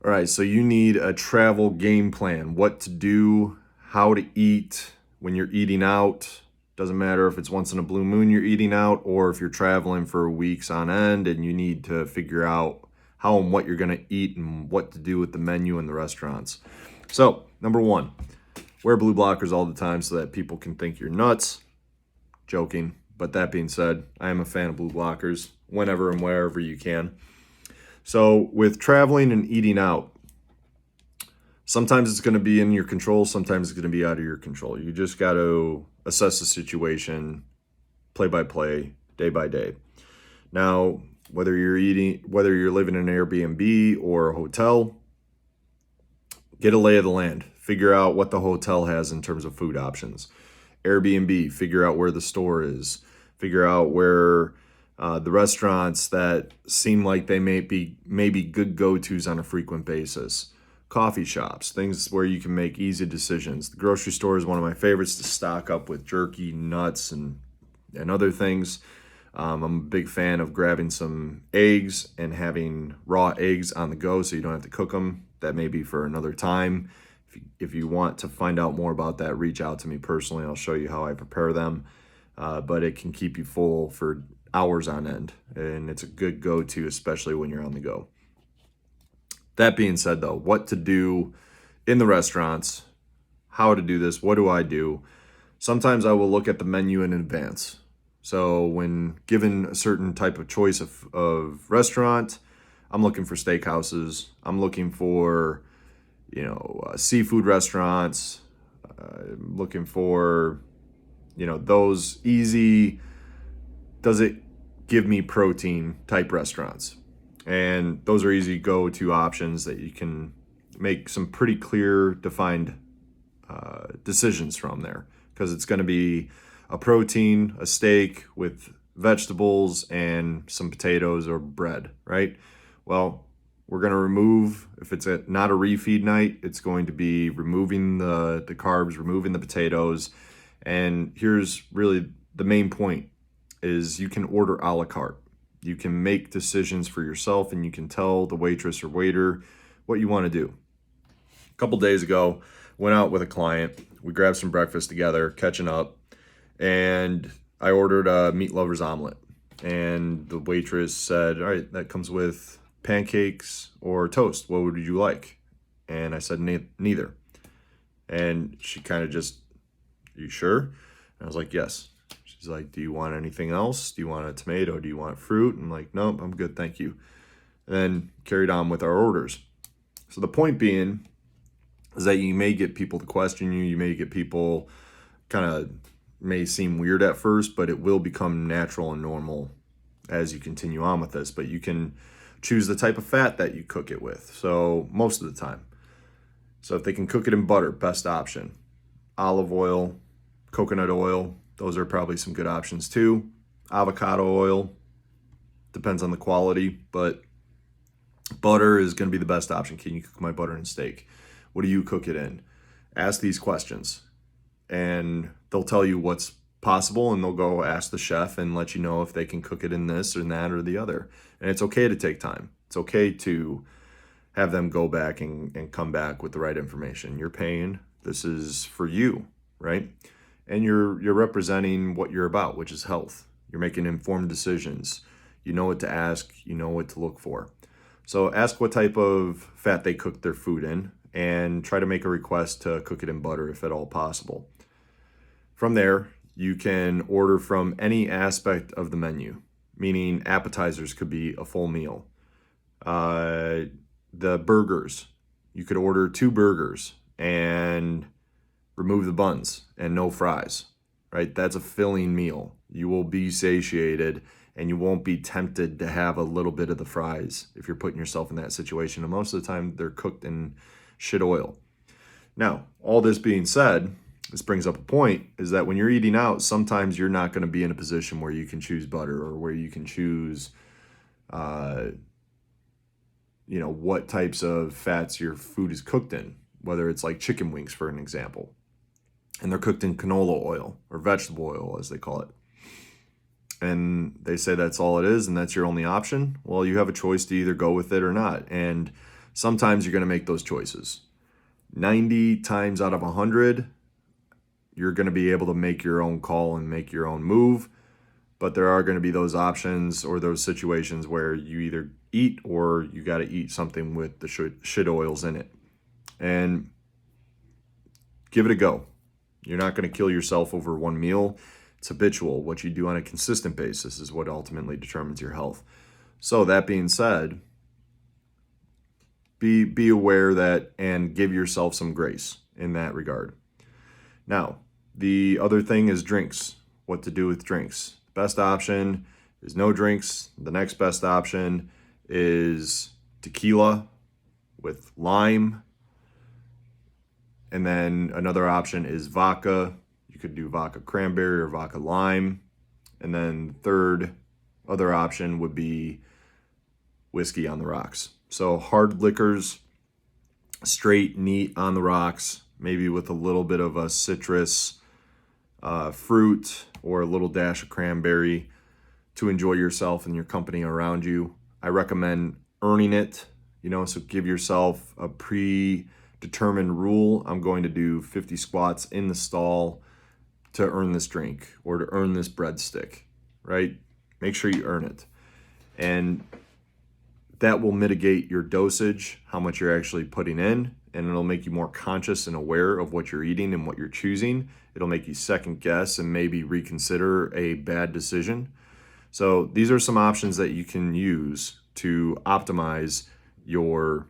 All right, so you need a travel game plan, what to do, how to eat when you're eating out. Doesn't matter if it's once in a blue moon you're eating out or if you're traveling for weeks on end and you need to figure out how and what you're going to eat and what to do with the menu in the restaurants. So, number one, wear blue blockers all the time so that people can think you're nuts. Joking. But that being said, I am a fan of blue blockers whenever and wherever you can. So with traveling and eating out, sometimes it's going to be in your control, sometimes it's going to be out of your control. You just got to assess the situation play by play, day by day. Now, whether you're living in an Airbnb or a hotel, get a lay of the land. Figure out what the hotel has in terms of food options. Airbnb, figure out where the store is. Figure out where the restaurants that seem like they may be good go-tos on a frequent basis. Coffee shops, things where you can make easy decisions. The grocery store is one of my favorites to stock up with jerky, nuts, and other things. I'm a big fan of grabbing some eggs and having raw eggs on the go so you don't have to cook them. That may be for another time. If you want to find out more about that, reach out to me personally. I'll show you how I prepare them. But it can keep you full for hours on end, and it's a good go-to, especially when you're on the go. That being said, though, what to do in the restaurants, how to do this, what do I do? Sometimes I will look at the menu in advance. So when given a certain type of choice of restaurant, I'm looking for steakhouses. I'm looking for, seafood restaurants. I'm looking for, those easy, does it give me protein type restaurants? And those are easy go-to options that you can make some pretty clear, defined decisions from there, because it's going to be a protein, a steak with vegetables and some potatoes or bread, right? Well, we're going to remove, if it's not a refeed night, it's going to be removing the carbs, removing the potatoes. And here's really the main point is you can order a la carte. You can make decisions for yourself and you can tell the waitress or waiter what you want to do. A couple days ago, went out with a client. We grabbed some breakfast together, catching up, and I ordered a meat lover's omelet. And the waitress said, all right, that comes with pancakes or toast. What would you like? And I said, neither. And she kind of just, you sure? And I was like, yes. She's like, do you want anything else? Do you want a tomato? Do you want fruit? I'm like, nope, I'm good, thank you. And then carried on with our orders. So the point being is that you may get people to question you. You may get people kind of may seem weird at first, but it will become natural and normal as you continue on with this. But you can choose the type of fat that you cook it with. So most of the time. So if they can cook it in butter, best option. Olive oil, coconut oil, those are probably some good options too. Avocado oil, depends on the quality, but butter is going to be the best option. Can you cook my butter and steak? What do you cook it in? Ask these questions and they'll tell you what's possible, and they'll go ask the chef and let you know if they can cook it in this or that or the other. And it's okay to take time. It's okay to have them go back and come back with the right information. You're paying. This is for you, right? And you're representing what you're about, which is health. You're making informed decisions. You know what to ask. You know what to look for. So ask what type of fat they cook their food in and try to make a request to cook it in butter if at all possible. From there, you can order from any aspect of the menu, meaning appetizers could be a full meal. The burgers, you could order 2 burgers and remove the buns and no fries, right? That's a filling meal. You will be satiated and you won't be tempted to have a little bit of the fries if you're putting yourself in that situation. And most of the time they're cooked in shit oil. Now, all this being said, this brings up a point, is that when you're eating out, sometimes you're not going to be in a position where you can choose butter or where you can choose, what types of fats your food is cooked in, whether it's like chicken wings, for an example. And they're cooked in canola oil or vegetable oil, as they call it. And they say that's all it is and that's your only option. Well, you have a choice to either go with it or not. And sometimes you're going to make those choices. 90 times out of 100, you're going to be able to make your own call and make your own move. But there are going to be those options or those situations where you either eat or you got to eat something with the shit oils in it. And give it a go. You're not going to kill yourself over one meal. It's habitual. What you do on a consistent basis is what ultimately determines your health. So that being said, be aware that and give yourself some grace in that regard. Now, the other thing is drinks. What to do with drinks. Best option is no drinks. The next best option is tequila with lime. And then another option is vodka. You could do vodka cranberry or vodka lime. And then other option would be whiskey on the rocks. So hard liquors, straight, neat on the rocks, maybe with a little bit of a citrus, fruit, or a little dash of cranberry to enjoy yourself and your company around you. I recommend earning it, so give yourself a predetermined rule. I'm going to do 50 squats in the stall to earn this drink or to earn this breadstick, right? Make sure you earn it. And that will mitigate your dosage, how much you're actually putting in, and it'll make you more conscious and aware of what you're eating and what you're choosing. It'll make you second guess and maybe reconsider a bad decision. So these are some options that you can use to optimize your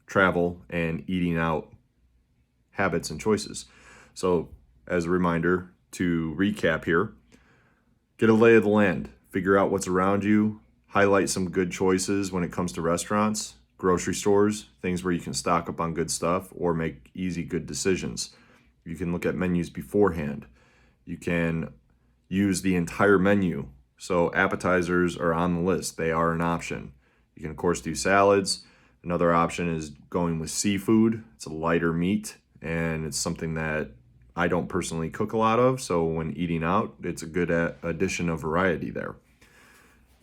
travel and eating out habits and choices. So as a reminder, to recap here, get a lay of the land, figure out what's around you, highlight some good choices when it comes to restaurants, grocery stores, things where you can stock up on good stuff or make easy, good decisions. You can look at menus beforehand. You can use the entire menu. So appetizers are on the list. They are an option. You can, of course, do salads. Another option is going with seafood. It's a lighter meat, and it's something that I don't personally cook a lot of. So when eating out, it's a good addition of variety there.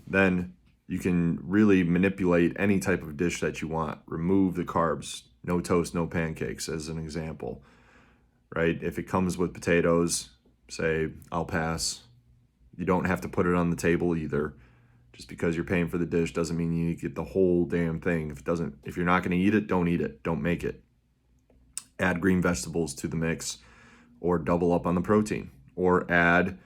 Then you can really manipulate any type of dish that you want. Remove the carbs. No toast, no pancakes, as an example. Right? If it comes with potatoes, say, I'll pass. You don't have to put it on the table either. Just because you're paying for the dish doesn't mean you need to get the whole damn thing. If you're not going to eat it, don't eat it. Don't make it. Add green vegetables to the mix or double up on the protein or add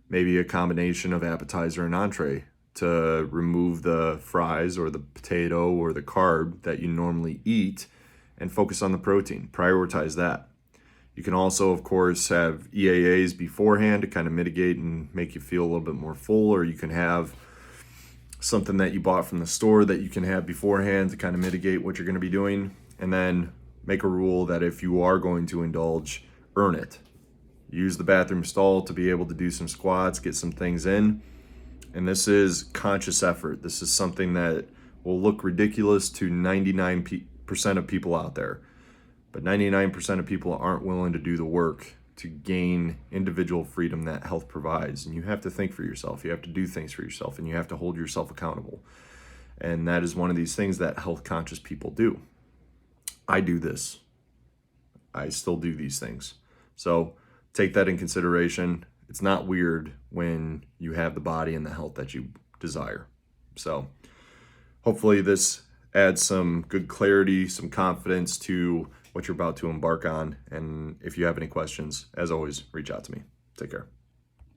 maybe a combination of appetizer and entree to remove the fries or the potato or the carb that you normally eat and focus on the protein. Prioritize that. You can also, of course, have EAAs beforehand to kind of mitigate and make you feel a little bit more full, or you can have something that you bought from the store that you can have beforehand to kind of mitigate what you're going to be doing. And then make a rule that if you are going to indulge, earn it. Use the bathroom stall to be able to do some squats, get some things in. And this is conscious effort. This is something that will look ridiculous to 99% of people out there. But 99% of people aren't willing to do the work to gain individual freedom that health provides. And you have to think for yourself. You have to do things for yourself, and you have to hold yourself accountable. And that is one of these things that health conscious people do. I do this. I still do these things. So take that in consideration. It's not weird when you have the body and the health that you desire. So hopefully this adds some good clarity, some confidence to what you're about to embark on. And if you have any questions, as always, reach out to me. Take care.